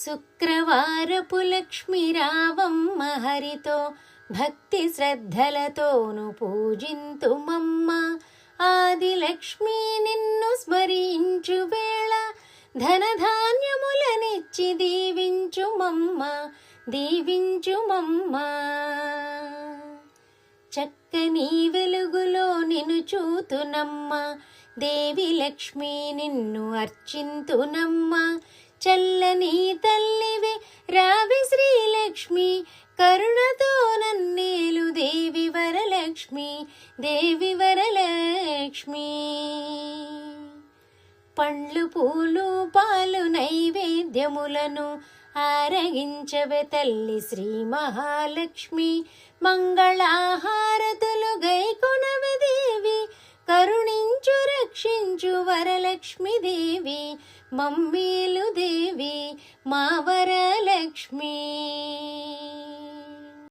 శుక్రవారపు లక్ష్మి రావమ్మ హరితో భక్తి శ్రద్ధలతోను పూజింతుమమ్మ. ఆదిలక్ష్మి నిన్ను స్మరించు వేళ ధనధాన్యములనిచ్చి దీవించుమమ్మ దీవించుమమ్మ. చక్కని వెలుగులో నిన్ను చూతునమ్మ, దేవి లక్ష్మి నిన్ను అర్చింతునమ్మ. చల్లని తల్లివే రావి శ్రీలక్ష్మి, కరుణతో నన్నేలు దేవి వరలక్ష్మి దేవి వరలక్ష్మి. పండ్లు పూలు పాలు నైవేద్యములను ఆరగించవే తల్లి శ్రీ మహాలక్ష్మి. మంగళాహారతులు గైకొనవే దేవి, కరుణించు రక్షించు వరలక్ష్మి దేవి. మమ్మేలు దేవి మా వరలక్ష్మి.